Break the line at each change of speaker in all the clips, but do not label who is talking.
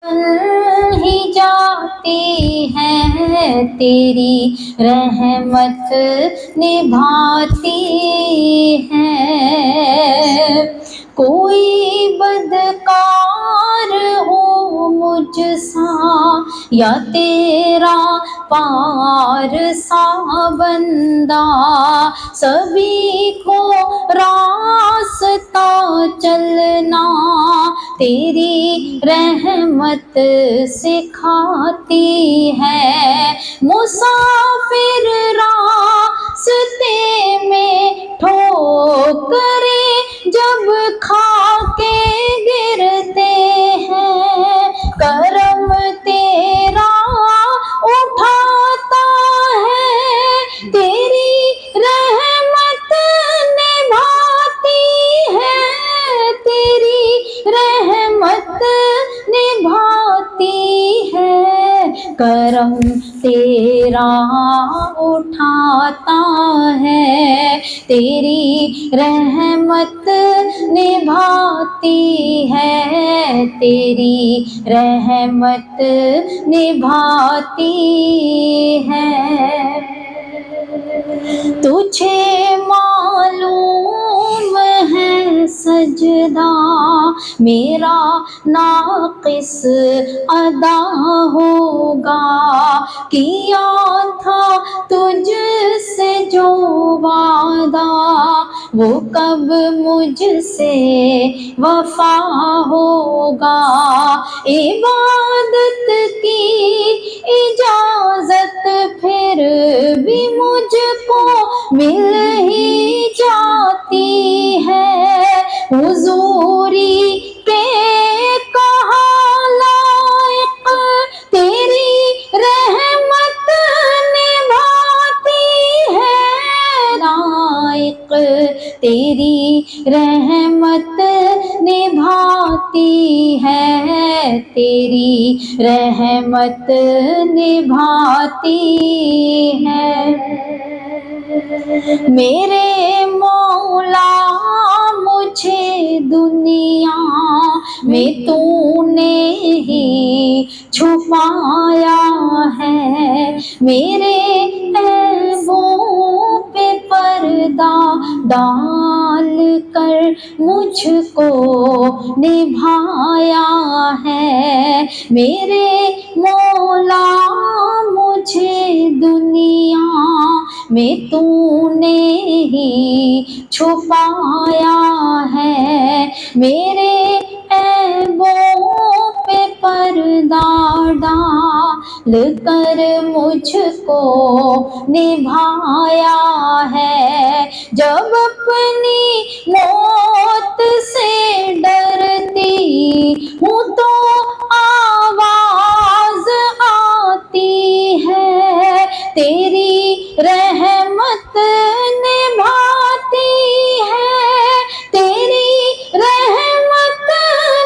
ہی جاتی ہے تیری رحمت نبھاتی ہے، کوئی بدکار ہو مجھ سا یا تیرا پار سا بندہ، سبھی کو راستہ چلنا تیری رحمت سکھاتی ہے، مسافر راستے میں ٹھوکریں جب کھا کے گرتے ہیں، کرم تیرا اٹھاتا ہے، تیری رحمت نبھاتی ہے، تیری رحمت نبھاتی ہے، کرم تیرا اٹھاتا ہے، تیری رحمت نبھاتی ہے، تیری رحمت نبھاتی ہے، تجھے معلوم ہے سجدہ میرا ناقص ادا ہوگا، کیا تھا تجھ سے جو وعدہ وہ کب مجھ سے وفا ہوگا، عبادت کی اجازت پھر بھی مجھ کو مل ہی جاتی ہے، حضوری کے کہا لائق تیری رحمت نبھاتی ہے، لائق تیری رحمت نبھاتی ہے، تیری رحمت نبھاتی ہے، میرے مولا مجھے دنیا میں تو نے ہی چھپایا ہے، میرے عیبوں پہ پردہ ڈال کر مجھ کو نبھایا ہے، میرے مولا مجھے دنیا میں تو نے ہی چھپایا ہے، میرے عیبوں پہ پردہ ڈال کر مجھ کو نبھایا ہے، جب اپنی موت سے ڈرتی ہوں تو آواز آتی ہے، تیری رحمت نبھاتی ہے، تیری رحمت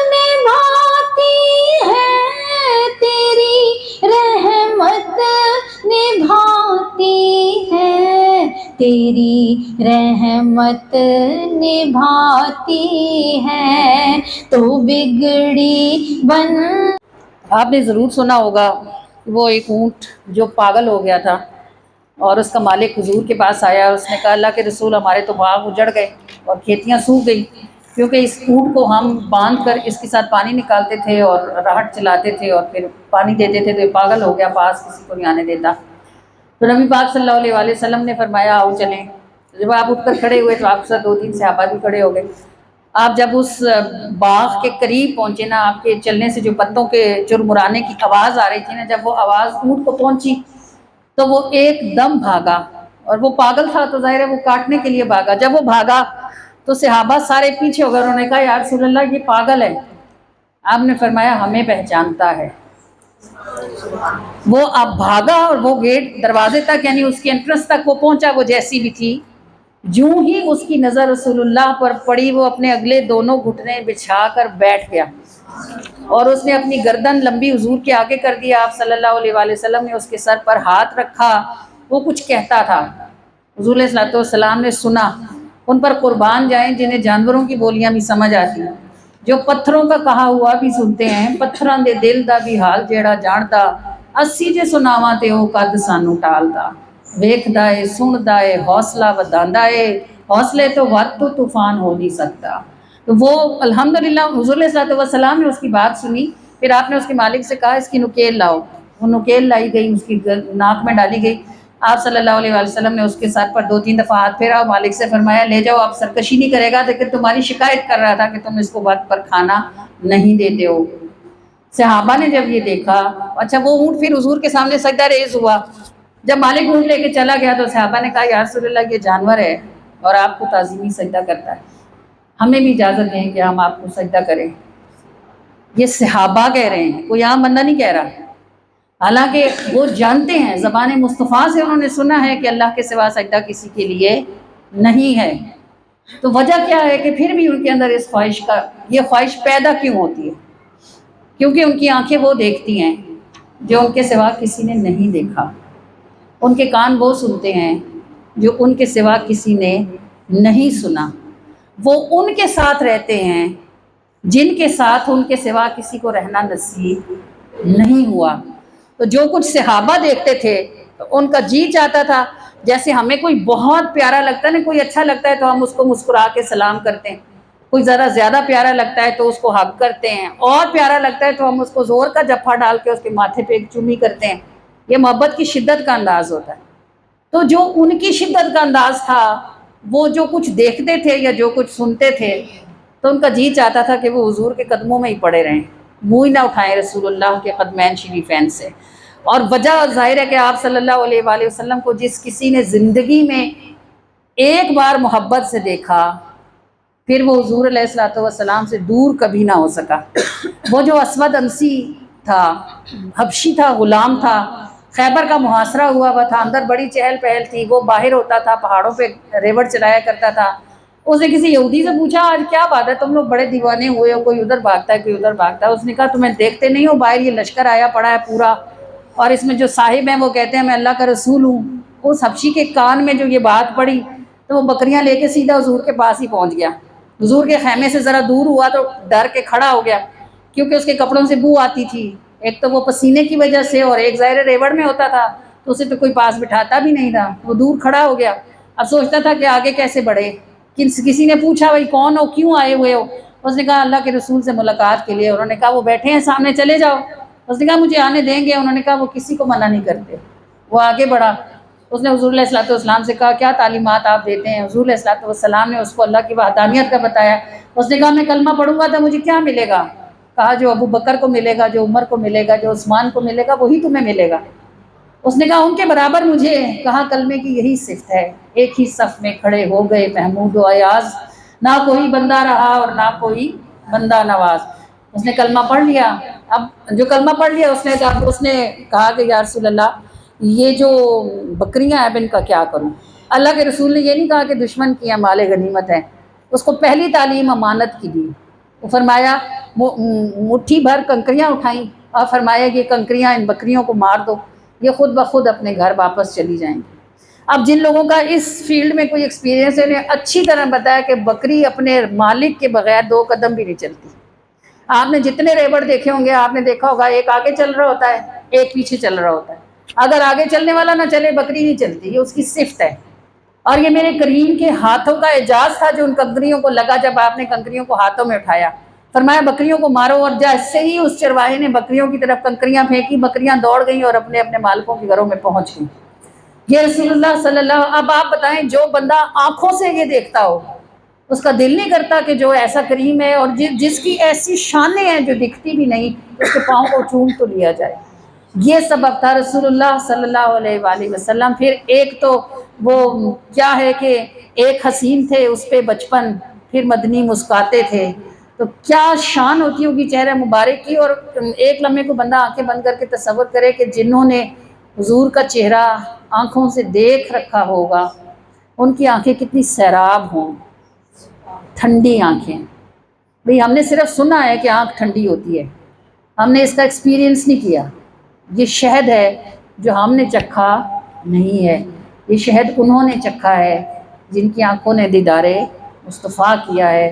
نبھاتی ہے، تیری رحمت نبھاتی ہے، تیری رحمت نبھاتی ہے، تو بگڑی بن۔
آپ نے ضرور سنا ہوگا وہ ایک اونٹ جو پاگل ہو گیا تھا اور اس کا مالک حضور کے پاس آیا اور اس نے کہا اللہ کے رسول ہمارے تو باغ اجڑ گئے اور کھیتیاں سوکھ گئی، کیونکہ اس اونٹ کو ہم باندھ کر اس کے ساتھ پانی نکالتے تھے اور راہٹ چلاتے تھے اور پھر پانی دیتے تھے، تو یہ پاگل ہو گیا، پاس کسی کو نہیں آنے دیتا۔ تو نبی پاک صلی اللہ علیہ وآلہ وسلم نے فرمایا آؤ چلیں، جب آپ اٹھ کر کھڑے ہوئے تو آپ کے ساتھ 2-3 صحابہ بھی کھڑے ہو گئے، آپ جب اس باغ کے قریب پہنچے نا، آپ کے چلنے سے جو پتوں کے چرمرانے کی آواز آ رہی تھی نا، جب وہ آواز اونٹ کو پہنچی تو وہ ایک دم بھاگا، اور وہ پاگل تھا تو ظاہر ہے وہ کاٹنے کے لیے بھاگا، جب وہ بھاگا تو صحابہ سارے پیچھے ہو گئے، انہوں نے کہا یا رسول اللہ یہ پاگل ہے، آپ نے فرمایا ہمیں پہچانتا ہے، وہ اب بھاگا اور وہ گیٹ دروازے تک یعنی اس کے انٹرنس تک وہ پہنچا، وہ جیسی بھی تھی، جوں ہی اس کی نظر رسول اللہ پر پڑی وہ اپنے اگلے دونوں گھٹنے بچھا کر بیٹھ گیا اور اس نے اپنی گردن لمبی حضور کے آگے کر دیا، آپ صلی اللہ علیہ وآلہ وسلم نے اس کے سر پر ہاتھ رکھا، وہ کچھ کہتا تھا، حضور علیہ الصلوۃ والسلام نے سنا، ان پر قربان جائیں جنہیں جانوروں کی بولیاں بھی سمجھ آتی ہیں، جو پتھروں کا کہا ہوا بھی سنتے ہیں، پتھراں دے دل دا بھی حال جیڑا جاندا، اسی جے سناواں تے او قد سانو ٹالدا، ویکھدا اے سندا اے حوصلہ وداندا اے، حوصلے تو ود تو طوفان ہو نہیں سکتا۔ تو وہ الحمدللہ حضور علیہ الصلوۃ والسلام نے اس کی بات سنی، پھر آپ نے اس کے مالک سے کہا اس کی نکیل لاؤ، وہ نکیل لائی گئی، اس کی ناک میں ڈالی گئی۔ آپ صلی اللہ علیہ وآلہ وسلم نے اس کے سر پر 2-3 دفعہ ہاتھ پھیرا اور مالک سے فرمایا لے جاؤ، آپ سرکشی نہیں کرے گا، لیکن تمہاری شکایت کر رہا تھا کہ تم اس کو وقت پر کھانا نہیں دیتے ہو۔ صحابہ نے جب یہ دیکھا، اچھا وہ اونٹ پھر حضور کے سامنے سجدہ ریز ہوا، جب مالک اونٹ لے کے چلا گیا تو صحابہ نے کہا یا رسول اللہ یہ جانور ہے اور آپ کو تعظیمی سجدہ کرتا ہے، ہمیں بھی اجازت دیں کہ ہم آپ کو سجدہ کریں۔ یہ صحابہ کہہ رہے ہیں، کوئی عام بندہ نہیں کہہ رہا، حالانکہ وہ جانتے ہیں، زبان مصطفیٰ سے انہوں نے سنا ہے کہ اللہ کے سوا سجدہ کسی کے لیے نہیں ہے۔ تو وجہ کیا ہے کہ پھر بھی ان کے اندر اس خواہش کا، یہ خواہش پیدا کیوں ہوتی ہے؟ کیونکہ ان کی آنکھیں وہ دیکھتی ہیں جو ان کے سوا کسی نے نہیں دیکھا، ان کے کان وہ سنتے ہیں جو ان کے سوا کسی نے نہیں سنا، وہ ان کے ساتھ رہتے ہیں جن کے ساتھ ان کے سوا کسی کو رہنا نصیب نہیں ہوا۔ تو جو کچھ صحابہ دیکھتے تھے تو ان کا جی چاہتا تھا، جیسے ہمیں کوئی بہت پیارا لگتا ہے نا، کوئی اچھا لگتا ہے تو ہم اس کو مسکرا کے سلام کرتے ہیں، کوئی ذرا زیادہ پیارا لگتا ہے تو اس کو حگ کرتے ہیں، اور پیارا لگتا ہے تو ہم اس کو زور کا جفا ڈال کے اس کے ماتھے پہ ایک چومی کرتے ہیں۔ یہ محبت کی شدت کا انداز ہوتا ہے۔ تو جو ان کی شدت کا انداز تھا، وہ جو کچھ دیکھتے تھے یا جو کچھ سنتے تھے تو ان کا جی چاہتا تھا کہ وہ حضور کے قدموں میں ہی پڑے رہیں، منہ ہی نہ اٹھائیں رسول اللہ کے قدمین شریفین سے۔ اور وجہ ظاہر ہے کہ آپ صلی اللہ علیہ وآلہ وسلم کو جس کسی نے زندگی میں ایک بار محبت سے دیکھا، پھر وہ حضور علیہ الصلوۃ والسلام سے دور کبھی نہ ہو سکا۔ وہ جو اسود انسی تھا، حبشی تھا، غلام تھا، خیبر کا محاصرہ ہوا ہوا تھا، اندر بڑی چہل پہل تھی، وہ باہر ہوتا تھا، پہاڑوں پہ ریوڑ چلایا کرتا تھا۔ اس نے کسی یہودی سے پوچھا آج کیا بات ہے، تم لوگ بڑے دیوانے ہوئے ہو، کوئی ادھر بھاگتا ہے کوئی ادھر بھاگتا ہے۔ اس نے کہا تمہیں دیکھتے نہیں ہو باہر یہ لشکر آیا پڑا ہے پورا، اور اس میں جو صاحب ہیں وہ کہتے ہیں میں اللہ کا رسول ہوں۔ اس حبشی کے کان میں جو یہ بات پڑی تو وہ بکریاں لے کے سیدھا حضور کے پاس ہی پہنچ گیا، حضور کے خیمے سے ذرا دور ہوا تو ڈر کے کھڑا ہو گیا، کیونکہ اس کے کپڑوں سے بو آتی تھی، ایک تو وہ پسینے کی وجہ سے، اور ایک ظاہر ریوڑ میں ہوتا تھا تو اسے تو کوئی پاس بٹھاتا بھی نہیں تھا، وہ دور کھڑا ہو گیا۔ اب سوچتا تھا کہ آگے کیسے بڑھے۔ کسی نے پوچھا بھائی کون ہو، کیوں آئے ہوئے ہو؟ اس نے کہا اللہ کے رسول سے ملاقات کے لیے۔ انہوں نے کہا وہ بیٹھے ہیں سامنے، چلے جاؤ۔ اس نے کہا مجھے آنے دیں گے؟ انہوں نے کہا وہ کسی کو منع نہیں کرتے۔ وہ آگے بڑھا، اس نے حضور علیہ الصلوۃ والسلام سے کہا کیا تعلیمات آپ دیتے ہیں؟ حضور علیہ الصلوۃ والسلام نے اس کو اللہ کی وحدانیت کا بتایا۔ اس نے کہا میں کلمہ پڑھوں گا تو مجھے کیا ملے گا؟ کہا جو ابو بکر کو ملے گا، جو عمر کو ملے گا، جو عثمان کو ملے گا وہی تمہیں ملے گا۔ اس نے کہا ان کے برابر مجھے۔ کہا کلمے کی یہی صفت ہے، ایک ہی صف میں کھڑے ہو گئے محمود و ایاز، نہ کوئی بندہ رہا اور نہ کوئی بندہ نواز۔ اس نے کلمہ پڑھ لیا۔ اب جو کلمہ پڑھ لیا اس نے کہا کہ یا رسول اللہ یہ جو بکریاں ہیں اب ان کا کیا کروں؟ اللہ کے رسول نے یہ نہیں کہا کہ دشمن کی ہیں مال غنیمت ہے، اس کو پہلی تعلیم امانت کی دی۔ وہ فرمایا مٹھی بھر کنکریاں اٹھائیں اور فرمایا یہ کنکریاں ان بکریوں کو مار دو، یہ خود بخود اپنے گھر واپس چلی جائیں گی۔ اب جن لوگوں کا اس فیلڈ میں کوئی ایکسپیرینس ہے انہیں اچھی طرح بتایا کہ بکری اپنے مالک کے بغیر 2 قدم بھی نہیں چلتی۔ آپ نے جتنے ریوڑ دیکھے ہوں گے آپ نے دیکھا ہوگا ایک آگے چل رہا ہوتا ہے ایک پیچھے چل رہا ہوتا ہے، اگر آگے چلنے والا نہ چلے بکری نہیں چلتی، یہ اس کی صفت ہے۔ اور یہ میرے کریم کے ہاتھوں کا اعجاز تھا جو ان کنکریوں کو لگا جب آپ نے کنکریوں کو ہاتھوں میں اٹھایا، فرمایا بکریوں کو مارو، اور جیسے ہی اس چرواہے نے بکریوں کی طرف کنکریاں پھینکی بکریاں دوڑ گئیں اور اپنے اپنے مالکوں کے گھروں میں پہنچ گئیں۔ یہ رسول اللہ صلی اللہ، اب آپ بتائیں جو بندہ آنکھوں سے یہ دیکھتا ہو اس کا دل نہیں کرتا کہ جو ایسا کریم ہے اور جس کی ایسی شانیں ہیں جو دکھتی بھی نہیں اس کے پاؤں کو چوم تو لیا جائے۔ یہ سبب تھا رسول اللہ صلی اللہ علیہ وآلہ وسلم۔ پھر ایک تو وہ کیا ہے کہ ایک حسین تھے اس پہ بچپن، پھر مدنی مسکاتے تھے، تو کیا شان ہوتی ہوگی چہرہ مبارک کی۔ اور ایک لمحے کو بندہ آنکھیں بند کر کے تصور کرے کہ جنہوں نے حضور کا چہرہ آنکھوں سے دیکھ رکھا ہوگا ان کی آنکھیں کتنی سیراب ہوں، ٹھنڈی آنکھیں۔ بھئی ہم نے صرف سنا ہے کہ آنکھ ٹھنڈی ہوتی ہے، ہم نے اس کا ایکسپیرینس نہیں کیا۔ یہ شہد ہے جو ہم نے چکھا نہیں ہے، یہ شہد انہوں نے چکھا ہے جن کی آنکھوں نے دیدار مصطفیٰ کیا ہے،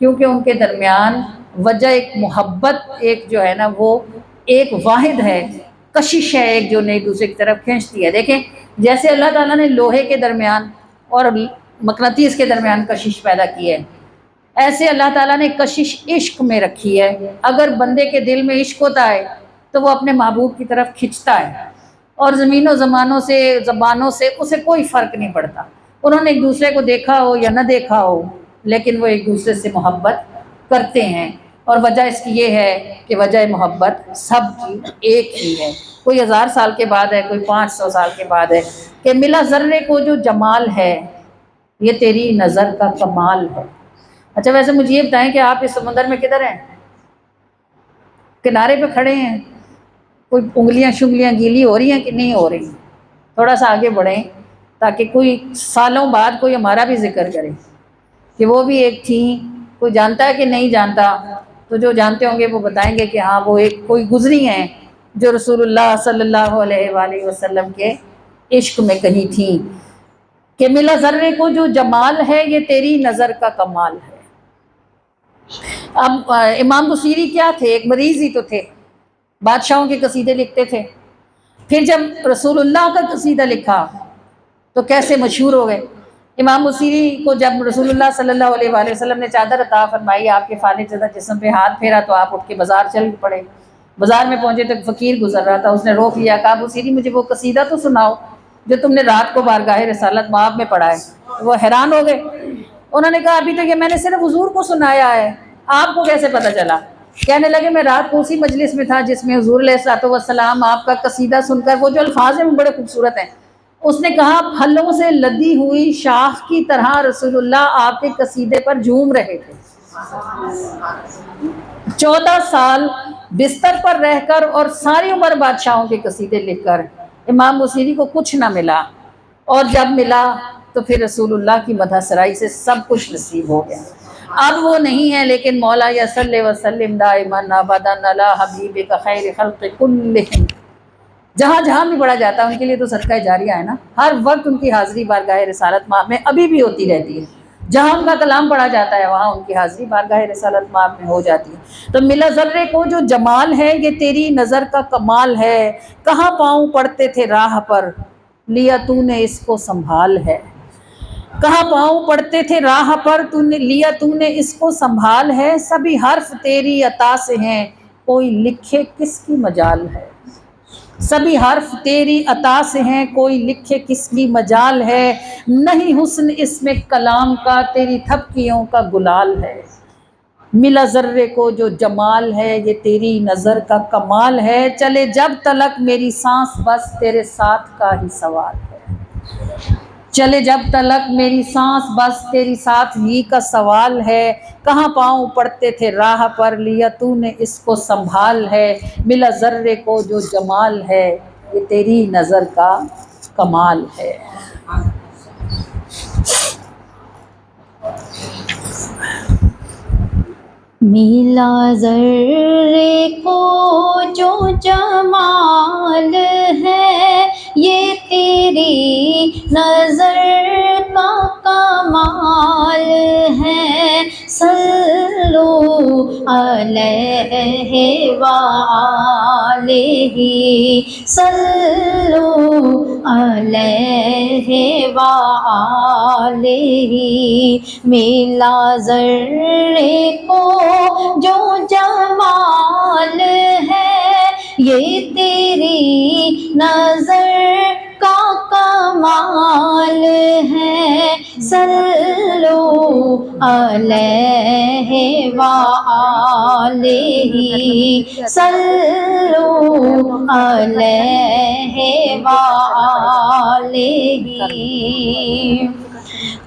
کیونکہ ان کے درمیان وجہ ایک محبت ایک جو ہے نا وہ ایک واحد ہے، کشش ہے ایک جو ایک دوسرے کی طرف کھینچتی ہے۔ دیکھیں جیسے اللہ تعالیٰ نے لوہے کے درمیان اور مقناطیس کے درمیان کشش پیدا کی ہے، ایسے اللہ تعالیٰ نے کشش عشق میں رکھی ہے۔ اگر بندے کے دل میں عشق ہوتا ہے تو وہ اپنے محبوب کی طرف کھنچتا ہے، اور زمین و زمانوں سے زبانوں سے اسے کوئی فرق نہیں پڑتا، انہوں نے ایک دوسرے کو دیکھا ہو یا نہ دیکھا ہو، لیکن وہ ایک دوسرے سے محبت کرتے ہیں۔ اور وجہ اس کی یہ ہے کہ وجہ محبت سب کی ایک ہی ہے، کوئی 1000 سال کے بعد ہے، کوئی 500 سال کے بعد ہے، کہ ملا ذرے کو جو جمال ہے یہ تیری نظر کا کمال ہے۔ اچھا ویسے مجھے یہ بتائیں کہ آپ اس سمندر میں کدھر ہیں؟ کنارے پہ کھڑے ہیں، کوئی انگلیاں شنگلیاں گیلی ہو رہی ہیں کہ نہیں ہو رہی؟ تھوڑا سا آگے بڑھیں تاکہ کوئی سالوں بعد کوئی ہمارا بھی ذکر کرے کہ وہ بھی ایک تھیں، کوئی جانتا ہے کہ نہیں جانتا؟ تو جو جانتے ہوں گے وہ بتائیں گے کہ ہاں وہ ایک کوئی گزری ہیں جو رسول اللہ صلی اللہ علیہ وآلہ وسلم کے عشق میں کہیں تھیں، کہ ملا ذرے کو جو جمال ہے یہ تیری نظر کا کمال ہے۔ اب امام بصیری کیا تھے؟ ایک مریض ہی تو تھے، بادشاہوں کے قصیدے لکھتے تھے، پھر جب رسول اللہ کا قصیدہ لکھا تو کیسے مشہور ہو گئے۔ امام بصیری کو جب رسول اللہ صلی اللہ علیہ وآلہ وسلم نے چادر عطا فرمائی، آپ کے فالج زدہ جسم پہ ہاتھ پھیرا تو آپ اٹھ کے بازار چل پڑے۔ بازار میں پہنچے تو ایک فقیر گزر رہا تھا، اس نے روک لیا، کہا بصیری مجھے وہ قصیدہ تو سناؤ جو تم نے رات کو بارگاہ رسالت مآب میں پڑھا ہے۔ وہ حیران ہو گئے، انہوں نے کہا ابھی تو یہ میں نے صرف حضور کو سنایا ہے، آپ کو کیسے پتہ چلا؟ کہنے لگے میں رات کو اسی مجلس میں تھا جس میں حضور علیہ الصلوۃ والسلام آپ کا قصیدہ سن کر، وہ جو الفاظ ہیں وہ بڑے خوبصورت ہیں، اس نے کہا پھلوں سے لدی ہوئی شاخ کی طرح رسول اللہ آپ کے قصیدے پر جھوم رہے تھے۔ 14 سال بستر پر رہ کر اور ساری عمر بادشاہوں کے قصیدے لکھ کر امام بصیری کو کچھ نہ ملا، اور جب ملا تو پھر رسول اللہ کی مدح سرائی سے سب کچھ نصیب ہو گیا۔ اب وہ نہیں ہے، لیکن مولا یا صلی وسلم دائما ابدا علی حبیبک خیر خلق کلہم، جہاں جہاں بھی پڑھا جاتا ہے ان کے لیے تو صدقہ جاریہ ہے نا، ہر وقت ان کی حاضری بارگاہ رسالت مآب میں ابھی بھی ہوتی رہتی ہے، جہاں ان کا کلام پڑھا جاتا ہے وہاں ان کی حاضری بارگاہ رسالت مآب میں ہو جاتی ہے۔ تو ملا ذرے کو جو جمال ہے یہ تیری نظر کا کمال ہے، کہاں پاؤں پڑتے تھے راہ پر لیا تو نے اس کو سنبھال ہے، کہاں پاؤں پڑتے تھے راہ پر لیا تو نے اس کو سنبھال ہے، سبھی حرف تیری عطا سے ہیں کوئی لکھے کس کی مجال ہے، سبھی حرف تیری عطا سے ہیں کوئی لکھے کس کی مجال ہے، نہیں حسن اس میں کلام کا تیری تھپکیوں کا گلال ہے، ملا ذرے کو جو جمال ہے یہ تیری نظر کا کمال ہے، چلے جب تلک میری سانس بس تیرے ساتھ کا ہی سوال ہے، چلے جب تلک میری سانس بس تیری ساتھ ہی کا سوال ہے، کہاں پاؤں پڑتے تھے راہ پر لیا تو نے اس کو سنبھال ہے، ملا ذرے کو جو جمال ہے یہ تیری نظر کا کمال ہے۔
ملا ذرے کو جو جمال ہے یہ تیری نظر کا کمال ہے، صلو علیہ وآلہ، صلو علیہ وآلہ، ملا ذرے کو جو جمال ہے یہ تیری نظر کا کمال ہے، صلو علیہ وآلہ، صلو علیہ وآلہ،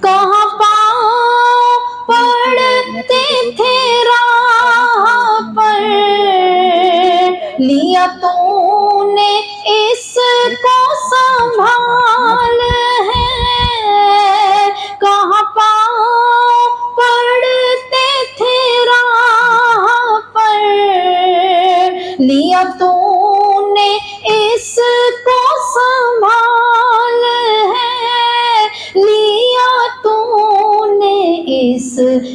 کہاں پاؤں پڑتے تھے راہ پر لیا تو نے اس کو سنبھال ہے، کہاں پاؤں پڑتے تھے راہ پر لیا تو نے اس کو سنبھال ہے، لیا تو نے اس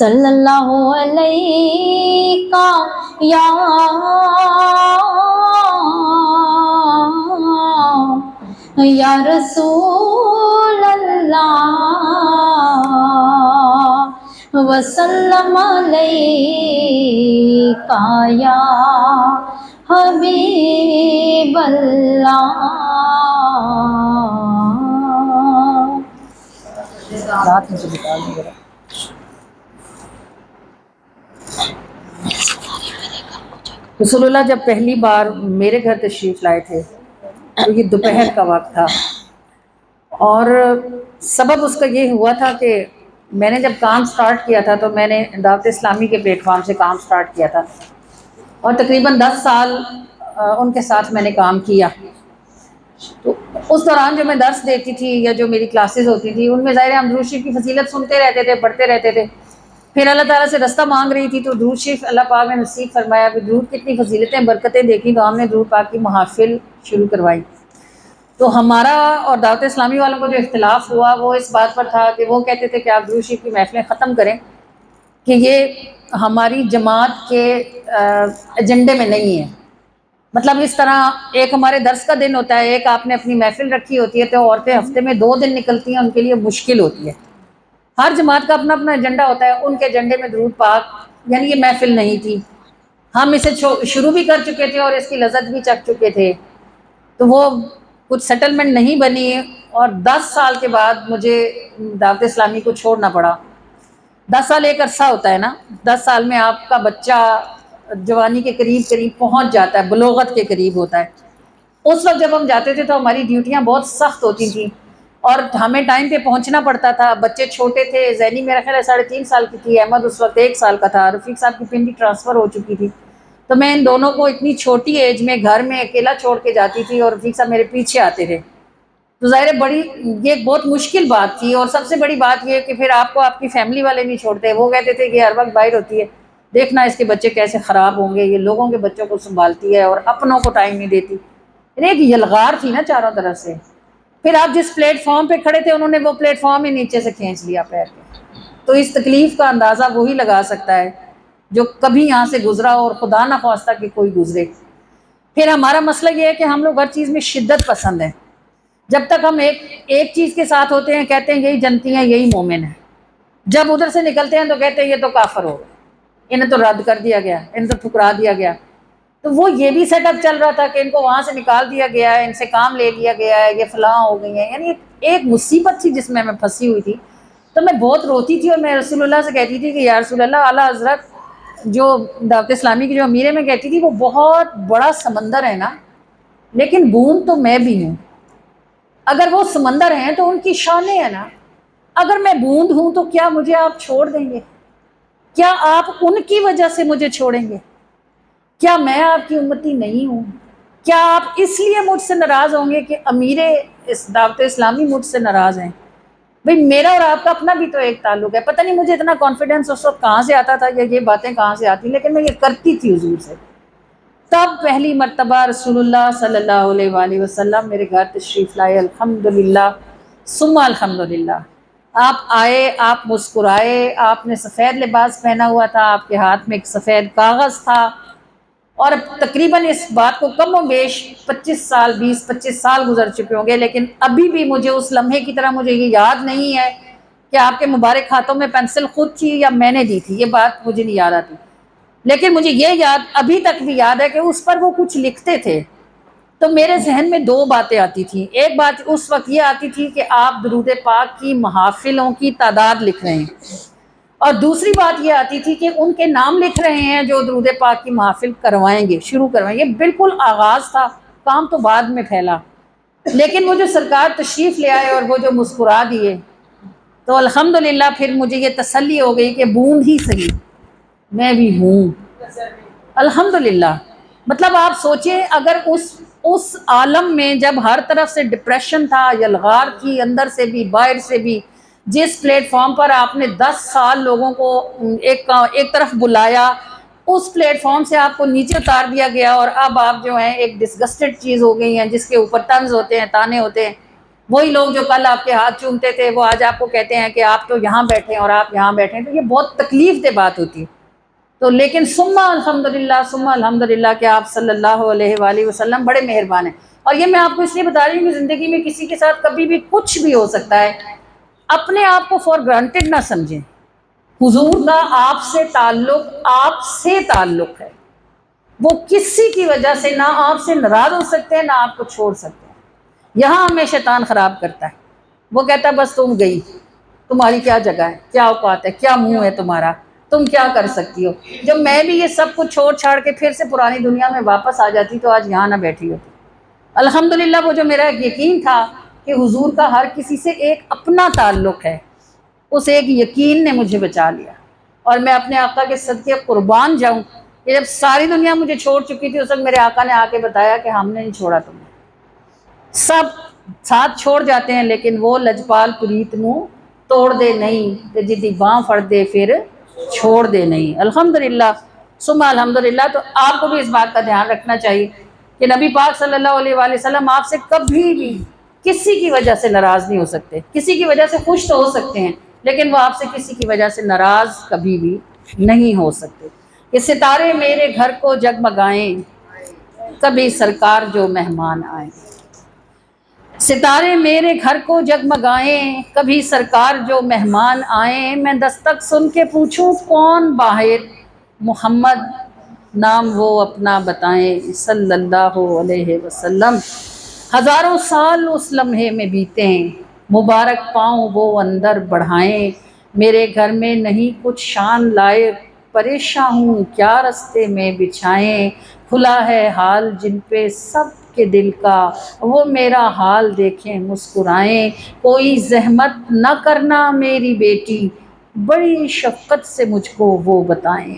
صلی اللہ علیہ یا رسول اللہ وسلم علیکہ یا حبیب اللہ.
رات مجھے بتا دیں. رسول اللہ جب پہلی بار میرے گھر تشریف لائے تھے تو یہ دوپہر کا وقت تھا، اور سبب اس کا یہ ہوا تھا کہ میں نے جب کام سٹارٹ کیا تھا تو میں نے دعوت اسلامی کے پلیٹ فارم سے کام سٹارٹ کیا تھا، اور تقریباً 10 سال ان کے ساتھ میں نے کام کیا. تو اس دوران جو میں درس دیتی تھی یا جو میری کلاسز ہوتی تھی ان میں ظاہر ہم درود شریف کی فضیلت سنتے رہتے تھے، پڑھتے رہتے تھے. پھر اللہ تعالیٰ سے رستہ مانگ رہی تھی تو درود شریف اللہ پاک نے نصیب فرمایا کہ درود کتنی فضیلتیں برکتیں دیکھی تو ہم نے درود پاک کی محافل شروع کروائی. تو ہمارا اور دعوت اسلامی والوں کو جو اختلاف ہوا وہ اس بات پر تھا کہ وہ کہتے تھے کہ آپ درود شریف کی محفلیں ختم کریں کہ یہ ہماری جماعت کے ایجنڈے میں نہیں ہے. مطلب اس طرح ایک ہمارے درس کا دن ہوتا ہے، ایک آپ نے اپنی محفل رکھی ہوتی ہے، تو عورتیں ہفتے میں 2 دن نکلتی ہیں، ان کے لیے مشکل ہوتی ہے. ہر جماعت کا اپنا اپنا ایجنڈا ہوتا ہے، ان کے ایجنڈے میں درود پاک یعنی یہ محفل نہیں تھی. ہم اسے شروع بھی کر چکے تھے اور اس کی لذت بھی چکھ چکے تھے، تو وہ کچھ سیٹلمنٹ نہیں بنی، اور 10 سال کے بعد مجھے دعوت اسلامی کو چھوڑنا پڑا. 10 سال ایک عرصہ ہوتا ہے نا، 10 سال میں آپ کا بچہ جوانی کے قریب پہنچ جاتا ہے، بلوغت کے قریب ہوتا ہے. اس وقت جب ہم جاتے تھے تو ہماری ڈیوٹیاں بہت سخت ہوتی تھیں اور ہمیں ٹائم پہ پہنچنا پڑتا تھا. بچے چھوٹے تھے، زینی میرا خیال ہے 3.5 سال کی تھی، احمد اس وقت 1 سال کا تھا، رفیق صاحب کی پنڈی ٹرانسفر ہو چکی تھی. تو میں ان دونوں کو اتنی چھوٹی ایج میں گھر میں اکیلا چھوڑ کے جاتی تھی اور رفیق صاحب میرے پیچھے آتے تھے. تو ظاہر یہ بہت مشکل بات تھی. اور سب سے بڑی بات یہ کہ پھر آپ کو آپ کی فیملی والے نہیں چھوڑتے، وہ کہتے تھے کہ ہر وقت باہر ہوتی ہے، دیکھنا اس کے بچے کیسے خراب ہوں گے، یہ لوگوں کے بچوں کو سنبھالتی ہے اور اپنوں کو ٹائم نہیں دیتی. ایک یلغار تھی نا چاروں طرف سے. پھر آپ جس پلیٹ فارم پہ کھڑے تھے انہوں نے وہ پلیٹ فارم ہی نیچے سے کھینچ لیا پیر کے. تو اس تکلیف کا اندازہ وہی لگا سکتا ہے جو کبھی یہاں سے گزرا اور خدا نہ خواستہ کہ کوئی گزرے. پھر ہمارا مسئلہ یہ ہے کہ ہم لوگ ہر چیز میں شدت پسند ہیں. جب تک ہم ایک چیز کے ساتھ ہوتے ہیں کہتے ہیں یہی جنتی ہیں، یہی مومن ہیں. جب ادھر سے نکلتے ہیں تو کہتے ہیں یہ تو کافر ہو گئے، انہیں تو رد کر دیا گیا، انہیں تو ٹھکرا دیا گیا. تو وہ یہ بھی سیٹ اپ چل رہا تھا کہ ان کو وہاں سے نکال دیا گیا ہے، ان سے کام لے لیا گیا ہے، یہ فلاں ہو گئی ہیں. یعنی ایک مصیبت تھی جس میں پھنسی ہوئی تھی. تو میں بہت روتی تھی اور میں رسول اللہ سے کہتی تھی کہ یا رسول اللہ، اعلیٰ حضرت جو دعوت اسلامی کی جو امیریں میں کہتی تھی وہ بہت بڑا سمندر ہے نا، لیکن بوند تو میں بھی ہوں. اگر وہ سمندر ہیں تو ان کی شانیں ہیں نا، اگر میں بوند ہوں تو کیا مجھے آپ چھوڑ دیں گے؟ کیا آپ ان کی وجہ سے مجھے چھوڑیں گے؟ کیا میں آپ کی امتی نہیں ہوں؟ کیا آپ اس لیے مجھ سے ناراض ہوں گے کہ امیر اس دعوت اسلامی مجھ سے ناراض ہیں؟ بھئی میرا اور آپ کا اپنا بھی تو ایک تعلق ہے. پتہ نہیں مجھے اتنا کانفیڈنس اس وقت کہاں سے آتا تھا یا یہ باتیں کہاں سے آتی، لیکن میں یہ کرتی تھی حضور سے. تب پہلی مرتبہ رسول اللہ صلی اللہ علیہ وآلہ وسلم میرے گھر تشریف لائے. الحمدللہ ثم الحمدللہ. آپ آئے، آپ مسکرائے، آپ نے سفید لباس پہنا ہوا تھا، آپ کے ہاتھ میں ایک سفید کاغذ تھا، اور تقریباً اس بات کو کم و بیش 20-25 سال گزر چکے ہوں گے، لیکن ابھی بھی مجھے اس لمحے کی طرح مجھے یہ یاد نہیں ہے کہ آپ کے مبارک ہاتھوں میں پینسل خود تھی یا میں نے دی تھی. یہ بات مجھے نہیں یاد آتی، لیکن مجھے یہ یاد ابھی تک بھی یاد ہے کہ اس پر وہ کچھ لکھتے تھے. تو میرے ذہن میں 2 باتیں آتی تھیں. ایک بات اس وقت یہ آتی تھی کہ آپ درود پاک کی محافلوں کی تعداد لکھ رہے ہیں، اور دوسری بات یہ آتی تھی کہ ان کے نام لکھ رہے ہیں جو درود پاک کی محافل کروائیں گے، شروع کروائیں گے. بالکل آغاز تھا، کام تو بعد میں پھیلا. لیکن وہ جو سرکار تشریف لے آئے اور وہ جو مسکرا دیے، تو الحمدللہ پھر مجھے یہ تسلی ہو گئی کہ بوند ہی صحیح میں بھی ہوں. الحمدللہ. مطلب آپ سوچیں اگر اس عالم میں جب ہر طرف سے ڈپریشن تھا، یلغار تھی اندر سے بھی باہر سے بھی، جس پلیٹ فارم پر آپ نے 10 سال لوگوں کو ایک طرف بلایا، اس پلیٹ فارم سے آپ کو نیچے اتار دیا گیا اور اب آپ جو ہیں ایک ڈسگسٹڈ چیز ہو گئی ہیں جس کے اوپر طنز ہوتے ہیں، تانے ہوتے ہیں. وہی لوگ جو کل آپ کے ہاتھ چومتے تھے وہ آج آپ کو کہتے ہیں کہ آپ تو یہاں بیٹھے ہیں اور آپ یہاں بیٹھے ہیں، تو یہ بہت تکلیف دہ بات ہوتی ہے۔ تو لیکن ثم الحمدللہ کہ آپ صلی اللہ علیہ وآلہ وسلم بڑے مہربان ہیں۔ اور یہ میں آپ کو اس لیے بتا رہی ہوں کہ زندگی میں کسی کے ساتھ کبھی بھی کچھ بھی ہو سکتا ہے، اپنے آپ کو فار گرانٹیڈ نہ سمجھیں۔ حضور کا آپ سے تعلق ہے، وہ کسی کی وجہ سے نہ آپ سے ناراض ہو سکتے ہیں نہ آپ کو چھوڑ سکتے ہیں۔ یہاں ہمیں شیطان خراب کرتا ہے، وہ کہتا ہے بس تم گئی، تمہاری کیا جگہ ہے، کیا اوقات ہے، کیا منہ ہے تمہارا، تم کیا کر سکتی ہو۔ جب میں بھی یہ سب کچھ چھوڑ چھاڑ کے پھر سے پرانی دنیا میں واپس آ جاتی تو آج یہاں نہ بیٹھی ہوتی۔ الحمدللہ وہ جو میرا ایک یقین تھا کہ حضور کا ہر کسی سے ایک اپنا تعلق ہے، اس ایک یقین نے مجھے بچا لیا۔ اور میں اپنے آقا کے صدقے قربان جاؤں کہ جب ساری دنیا مجھے چھوڑ چکی تھی اس وقت میرے آقا نے آ کے بتایا کہ ہم نے نہیں چھوڑا تمہیں۔ سب ساتھ چھوڑ جاتے ہیں لیکن وہ لجپال پریت منہ توڑ دے نہیں، تے جدی باں پھڑ دے پھر چھوڑ دے نہیں۔ الحمدللہ ثم الحمدللہ۔ تو آپ کو بھی اس بات کا دھیان رکھنا چاہیے کہ نبی پاک صلی اللہ علیہ وآلہ وسلم آپ سے کبھی بھی کسی کی وجہ سے ناراض نہیں ہو سکتے، کسی کی وجہ سے خوش تو ہو سکتے ہیں لیکن وہ آپ سے کسی کی وجہ سے ناراض کبھی بھی نہیں ہو سکتے۔ کہ ستارے میرے گھر کو جگمگائیں، کبھی سرکار جو مہمان آئیں۔ ستارے میرے گھر کو جگمگائیں، کبھی سرکار جو مہمان آئیں۔ میں دستک سن کے پوچھوں کون باہر، محمد نام وہ اپنا بتائیں صلی اللہ علیہ وسلم۔ ہزاروں سال اس لمحے میں بیتیں، مبارک پاؤں وہ اندر بڑھائیں۔ میرے گھر میں نہیں کچھ شان لائے، پریشاں ہوں کیا رستے میں بچھائیں۔ کھلا ہے حال جن پہ سب کے دل کا، وہ میرا حال دیکھیں مسکرائیں۔ کوئی زحمت نہ کرنا میری بیٹی، بڑی شفقت سے مجھ کو وہ بتائیں۔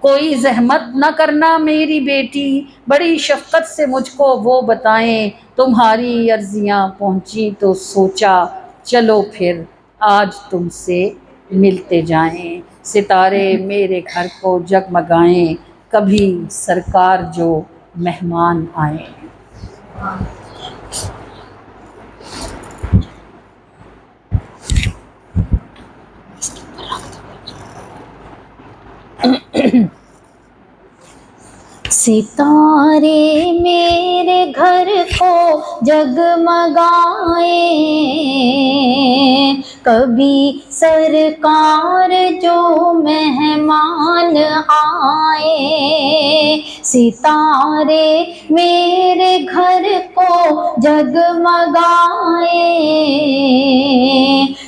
کوئی زحمت نہ کرنا میری بیٹی، بڑی شفقت سے مجھ کو وہ بتائیں۔ تمہاری عرضیاں پہنچی تو سوچا، چلو پھر آج تم سے ملتے جائیں۔ ستارے میرے گھر کو جگمگائیں، کبھی سرکار جو مہمان آئیں۔
ستارے میرے گھر کو جگمگائیں، کبھی سرکار جو مہمان آئے۔ ستارے میرے گھر کو جگمگائیں،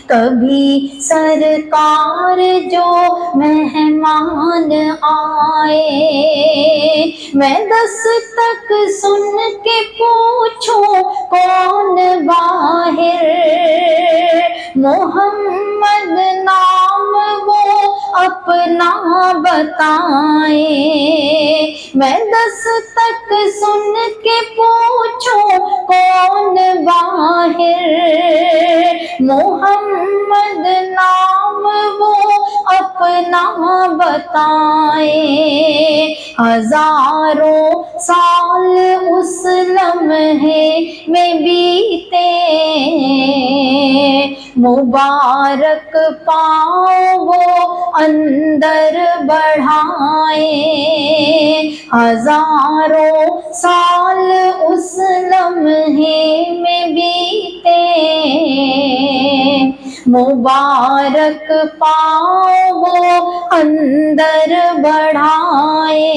کبھی سرکار جو مہمان آئے۔ میں دستک سن کے پوچھوں کون باہر، محمد نام وہ اپنا بتائیں۔ میں دستک سن کے پوچھوں کون باہر، محمد نام وہ اپنا بتائیں۔ ہزاروں سال اس لمحے میں بیتے، مبارک پاؤں وہ اندر بڑھائیں۔ ہزاروں سال اس لمحے میں بیتے، مبارک پاؤں وہ اندر بڑھائیں۔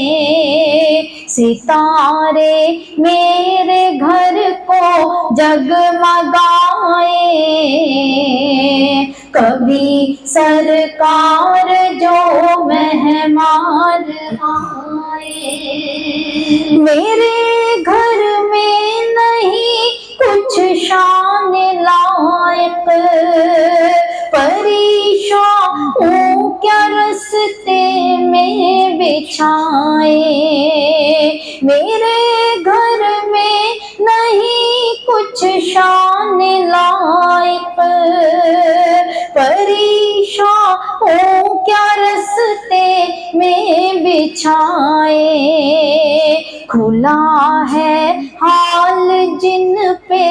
ستارے میرے گھر کو جگمگائیں، کبھی سرکار جو مہمان آئے۔ میرے گھر میں نہیں کچھ شان لائق، پریشاں ہوں کیا رستے میں بچھائیں۔ میرے گھر میں نہیں کچھ شان لائق، پریشاں ہوں کیا رستے میں بچھائیں۔ کھلا ہے حال جن پہ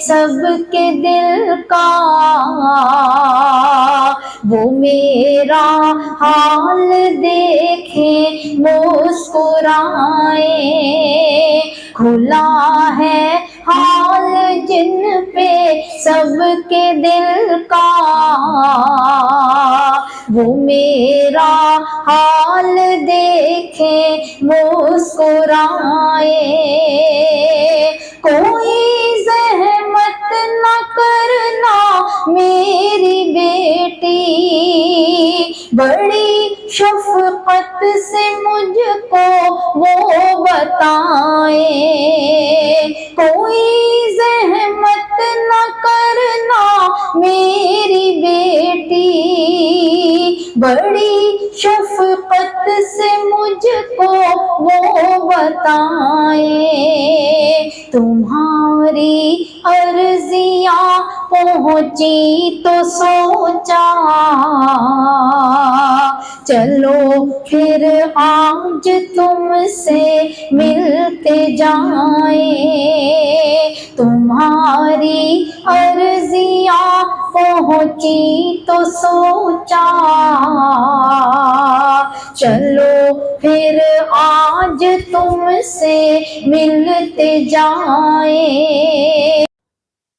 سب کے دل کا، وہ میرا حال دیکھیں مسکرائیں، کھلا ہے حال جن پہ سب کے دل کا، وہ میرا حال دیکھیں مسکرائیں، کوئی زحمت نہ کرنا میری بیٹی، بڑی شفقت سے مجھ کو وہ بتائیں، کوئی زحمت نہ کرنا میری بیٹی، بڑی شفقت سے مجھ کو وہ بتائیں، تمہاری عرضیاں پہنچی تو سوچا چلو پھر آج تم سے ملتے جائیں، تمہاری عرضیاں پہنچی تو سوچا چلو پھر آج تم سے ملتے جائیں۔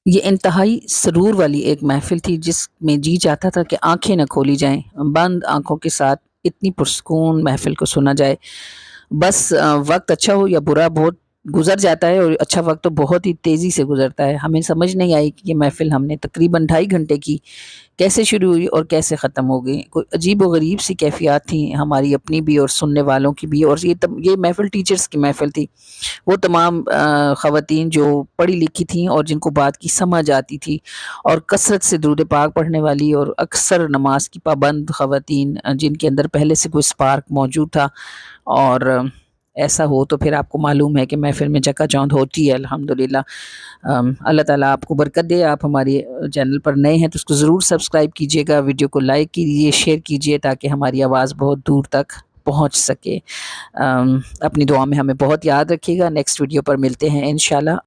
یہ انتہائی سرور والی ایک محفل تھی جس میں جی چاہتا تھا کہ آنکھیں نہ کھولی جائیں، بند آنکھوں کے ساتھ اتنی پرسکون محفل کو سنا جائے۔ بس وقت اچھا ہو یا برا بہت گزر جاتا ہے، اور اچھا وقت تو بہت ہی تیزی سے گزرتا ہے۔ ہمیں سمجھ نہیں آئی کہ یہ محفل ہم نے تقریباً 2.5 گھنٹے کی کیسے شروع ہوئی اور کیسے ختم ہو گئی۔ کوئی عجیب و غریب سی کیفیات تھیں ہماری اپنی بھی اور سننے والوں کی بھی، اور یہ محفل ٹیچرز کی محفل تھی، وہ تمام خواتین جو پڑھی لکھی تھیں اور جن کو بات کی سمجھ آتی تھی، اور کثرت سے درود پاک پڑھنے والی اور اکثر نماز کی پابند خواتین جن کے اندر پہلے سے کوئی سپارک موجود تھا۔ اور ایسا ہو تو پھر آپ کو معلوم ہے کہ محفل میں چکا چوندھ ہوتی ہے الحمدللہ۔ اللہ تعالیٰ آپ کو برکت دے۔ آپ ہماری چینل پر نئے ہیں تو اس کو ضرور سبسکرائب کیجیے گا، ویڈیو کو لائک کیجیے، شیئر کیجیے تاکہ ہماری آواز بہت دور تک پہنچ سکے۔ اپنی دعا میں ہمیں بہت یاد رکھیے گا۔ نیکسٹ ویڈیو پر ملتے ہیں انشاءاللہ۔